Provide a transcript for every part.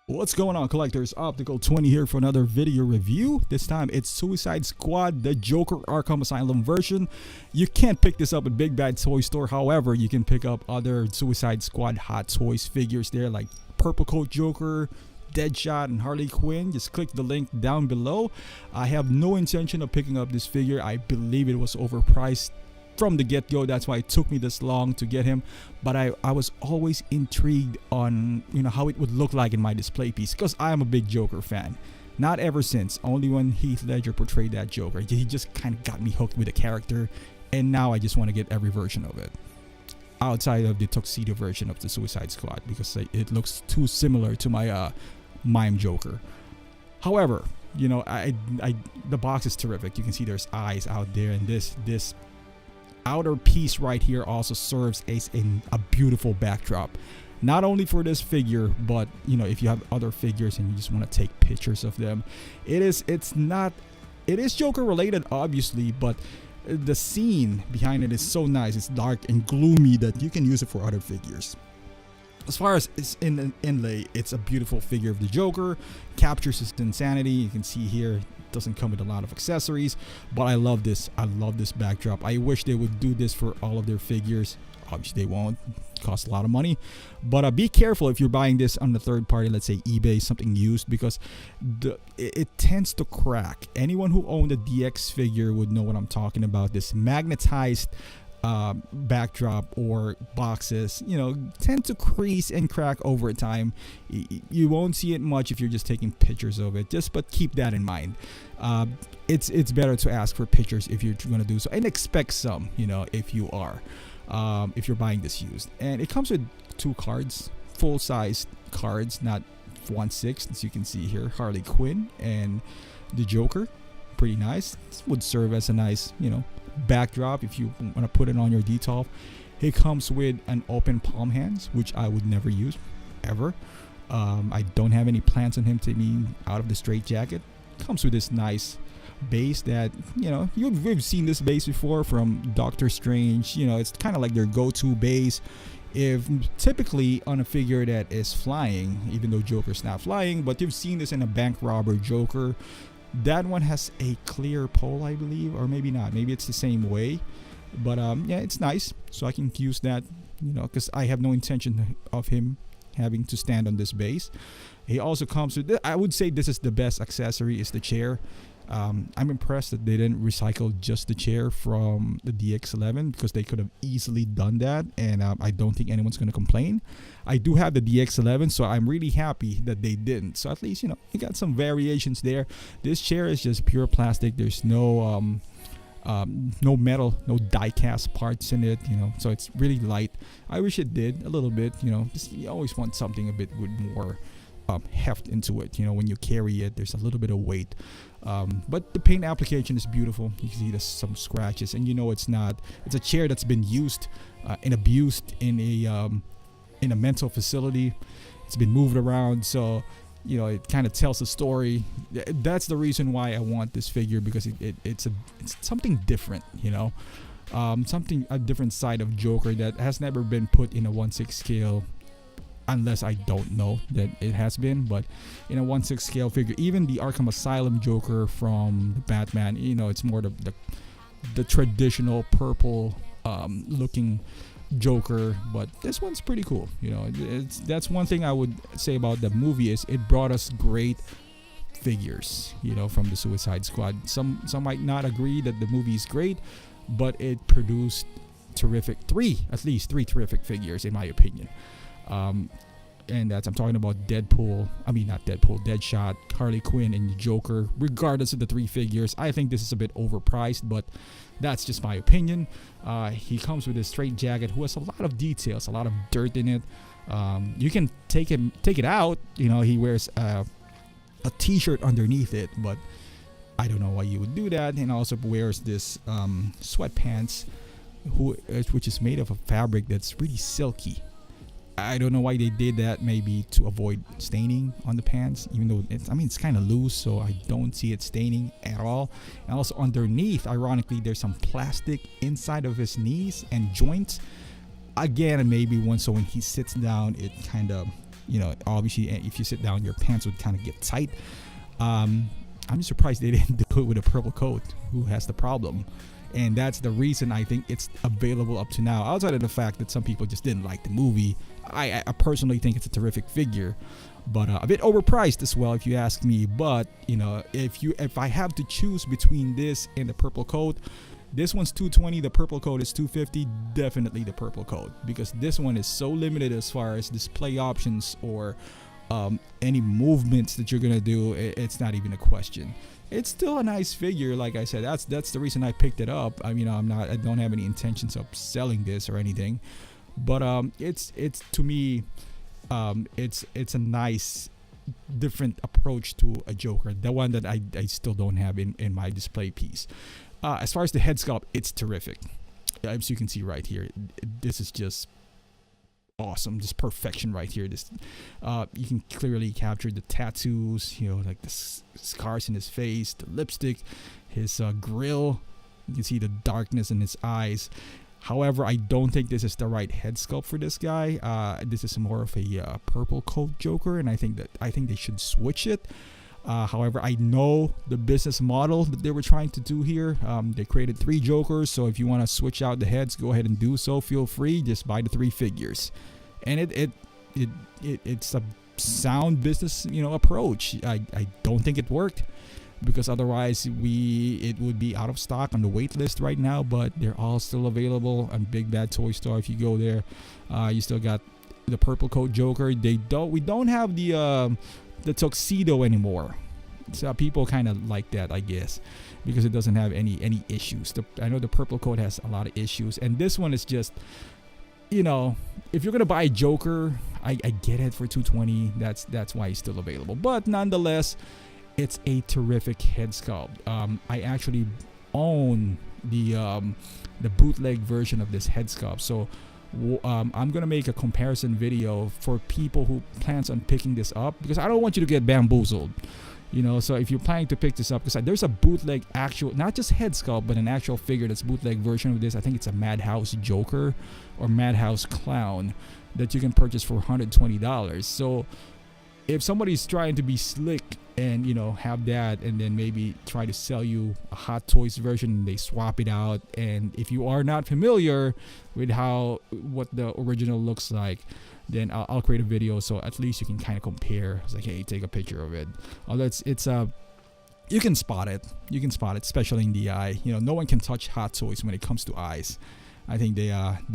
What's going on, collectors? Optical 20 here for another video review. This time it's Suicide Squad, the Joker Arkham Asylum version. You can't pick this up at Big Bad Toy Store. However, you can pick up other Suicide Squad Hot Toys figures there, like Purple Coat Joker, Deadshot, and Harley Quinn. Just click the link down below. I have no intention of picking up this figure. I believe it was overpriced from the get-go. That's why it took me this long to get him, but I was always intrigued on how it would look like in my display piece, because I am a big Joker fan. Not ever since, only when Heath Ledger portrayed that Joker. He just kind of got me hooked with the character, and now I just want to get every version of it outside of the tuxedo version of the Suicide Squad, because it looks too similar to my mime Joker. However, the box is terrific. You can see there's eyes out there, and this outer piece right here also serves as a beautiful backdrop, not only for this figure, but if you have other figures and you just want to take pictures of them. It is Joker related, obviously, but the scene behind it is so nice. It's dark and gloomy that you can use it for other figures. As far as it's in an inlay, it's a beautiful figure of the Joker, captures his insanity. You can see here, doesn't come with a lot of accessories, but I love this backdrop. I wish they would do this for all of their figures. Obviously they won't. It costs a lot of money, but be careful if you're buying this on the third party, let's say eBay, something used, because it tends to crack. Anyone who owned a DX figure would know what I'm talking about. This magnetized backdrop or boxes tend to crease and crack over time. You won't see it much if you're just taking pictures of it, but keep that in mind. It's better to ask for pictures if you're going to do so, and expect some if you are if you're buying this used. And it comes with two cards, full-size cards, not 1/6, as you can see here. Harley Quinn and the Joker, pretty nice. This would serve as a nice backdrop if you want to put it on your detail. It comes with an open palm hands, which I would never use ever. I don't have any plans on him taking out of the straight jacket. Comes with this nice base that we've seen this base before from Doctor Strange. It's kind of like their go-to base if typically on a figure that is flying, even though Joker's not flying. But you've seen this in a bank robber Joker. That one has a clear pole, I believe, or maybe not. Maybe it's the same way, but yeah, it's nice. So I can use that, because I have no intention of him having to stand on this base. He also comes with, I would say this is the best accessory, is the chair. I'm impressed that they didn't recycle just the chair from the DX11, because they could have easily done that, and I don't think anyone's going to complain. I do have the DX11, so I'm really happy that they didn't. So at least you got some variations there. This chair is just pure plastic. There's no metal, no die-cast parts in it, so it's really light. I wish it did a little bit, just, you always want something a bit with more heft into it. When you carry it, there's a little bit of weight, but the paint application is beautiful. You can see there's some scratches, and it's a chair that's been used and abused in a mental facility. It's been moved around, so it kind of tells a story. That's the reason why I want this figure, because it's something different, a different side of Joker that has never been put in a 1/6 scale, unless I don't know that it has been. But in a 1/6 scale figure, even the Arkham Asylum Joker from Batman, it's more the traditional purple looking Joker, but this one's pretty cool. That's one thing I would say about the movie, is it brought us great figures from the Suicide Squad. Some might not agree that the movie is great, but it produced at least three terrific figures, in my opinion. And I'm talking about Deadshot, Harley Quinn, and the Joker. Regardless of the three figures, I think this is a bit overpriced, but that's just my opinion. He comes with a straight jacket, who has a lot of details, a lot of dirt in it. You can take it out. He wears a t-shirt underneath it, but I don't know why you would do that. And also wears this sweatpants, which is made of a fabric that's really silky. I don't know why they did that. Maybe to avoid staining on the pants, even though it's kind of loose, so I don't see it staining at all. And also underneath, ironically, there's some plastic inside of his knees and joints. Again, maybe so when he sits down, it kind of Obviously, if you sit down, your pants would kind of get tight. I'm just surprised they didn't do it with a purple coat. Who has the problem? And that's the reason I think it's available up to now. Outside of the fact that some people just didn't like the movie, I personally think it's a terrific figure, but a bit overpriced as well, if you ask me. But if I have to choose between this and the purple coat, this one's $220, the purple coat is $250. Definitely the purple coat, because this one is so limited as far as display options or any movements that you're gonna do. It's not even a question. It's still a nice figure. Like I said, that's the reason I picked it up. I don't have any intentions of selling this or anything, but it's to me, it's a nice different approach to a Joker, the one that I still don't have in my display piece. As far as the head sculpt, it's terrific. As you can see right here, this is just awesome, just perfection right here. This you can clearly capture the tattoos, like the scars in his face, the lipstick, his grill. You can see the darkness in his eyes. However, I don't think this is the right head sculpt for this guy. This is more of a purple coat Joker, and I think they should switch it. However, I know the business model that they were trying to do here. They created 3 Jokers, so if you want to switch out the heads, go ahead and do so. Feel free. Just buy the 3 figures, and it's a sound business approach. I don't think it worked, because otherwise it would be out of stock on the wait list right now. But they're all still available on Big Bad Toy Store. If you go there, you still got the purple coat Joker. We don't have the tuxedo anymore, so people kind of like that, I guess, because it doesn't have any issues. I know the purple coat has a lot of issues, and this one is just, if you're gonna buy a Joker, I get it for $220. That's why it's still available. But nonetheless, it's a terrific head sculpt. I actually own the bootleg version of this head sculpt, so I'm gonna make a comparison video for people who plans on picking this up, because I don't want you to get bamboozled. So if you're planning to pick this up, because there's a bootleg actual, not just head sculpt, but an actual figure that's bootleg version of this. I think it's a Madhouse Joker or Madhouse Clown that you can purchase for $120. So if somebody's trying to be slick and have that, and then maybe try to sell you a Hot Toys version, and they swap it out, and if you are not familiar with what the original looks like, then I'll create a video, so at least you can kind of compare. It's like, hey, take a picture of it. Although you can spot it, especially in the eye. No one can touch Hot Toys when it comes to eyes. I think they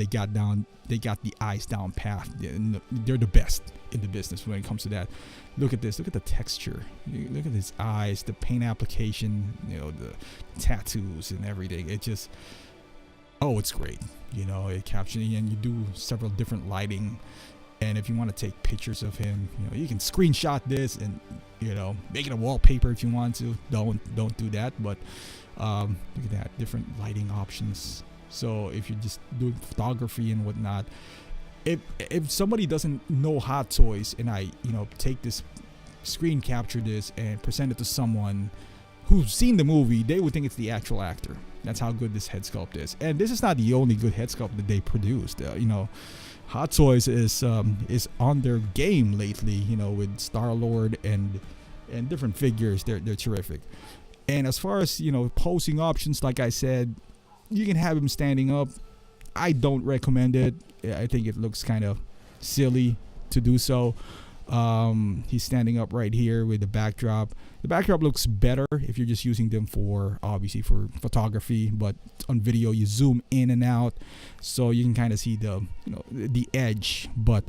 got the eyes down pat. They're the best in the business when it comes to that. Look at this. Look at the texture. Look at his eyes, the paint application, the tattoos and everything. It just, it's great. It captures, and you do several different lighting. And if you want to take pictures of him, you can screenshot this and make it a wallpaper if you want to. Don't do that. But look at that, different lighting options. So if you're just doing photography and whatnot, if somebody doesn't know Hot Toys, and I take this, screen capture this and present it to someone who's seen the movie, they would think it's the actual actor. That's how good this head sculpt is. And this is not the only good head sculpt that they produced. Hot Toys is on their game lately. With Star-Lord and different figures. They're terrific. And as far as posing options, like I said, you can have him standing up. I don't recommend it. I think it looks kind of silly to do so. He's standing up right here with the backdrop. The backdrop looks better if you're just using them for photography, but on video you zoom in and out, so you can kind of see the edge. But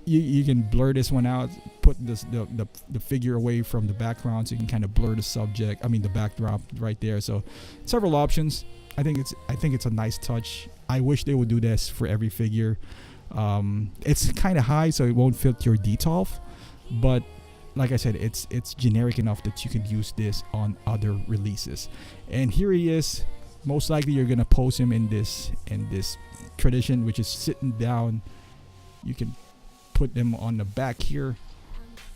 you can blur this one out, put the figure away from the background, so you can kind of blur the backdrop right there. So several options. I think it's a nice touch. I wish they would do this for every figure. It's kind of high, so it won't fit your detolf, but like I said, it's generic enough that you can use this on other releases. And here he is. Most likely you're gonna pose him in this tradition, which is sitting down. You can put them on the back here,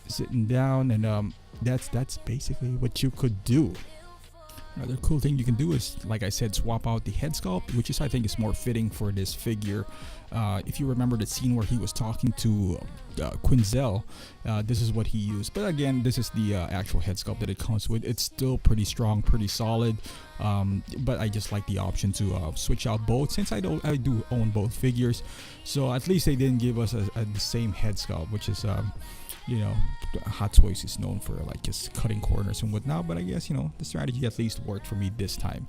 sitting down, and that's basically what you could do. Another cool thing you can do is, like I said, swap out the head sculpt, which is, I think, is more fitting for this figure. If you remember the scene where he was talking to Quinzel, this is what he used. But again, this is the actual head sculpt that it comes with. It's still pretty strong, pretty solid. But I just like the option to switch out both, since I do own both figures. So at least they didn't give us the same head sculpt, which is you know, Hot Toys is known for like just cutting corners and whatnot, but I guess, you know, the strategy at least worked for me this time.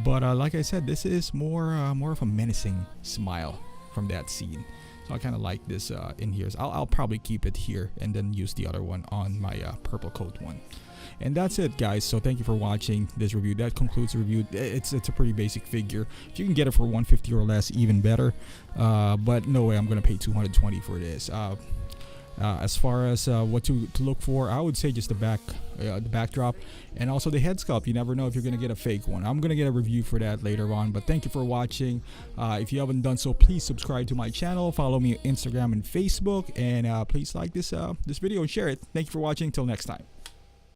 But like I said, this is more of a menacing smile from that scene, so I kind of like this in here. So I'll probably keep it here and then use the other one on my purple coat one. And that's it, guys. So thank you for watching this review. That concludes the review. It's a pretty basic figure. If you can get it for 150 or less, even better. But no way I'm gonna pay 220 for this. As far as what to look for, I would say just the backdrop, and also the head sculpt. You never know if you're gonna get a fake one. I'm gonna get a review for that later on. But thank you for watching. If you haven't done so, please subscribe to my channel, follow me on Instagram and Facebook, and please like this video and share it. Thank you for watching. Till next time.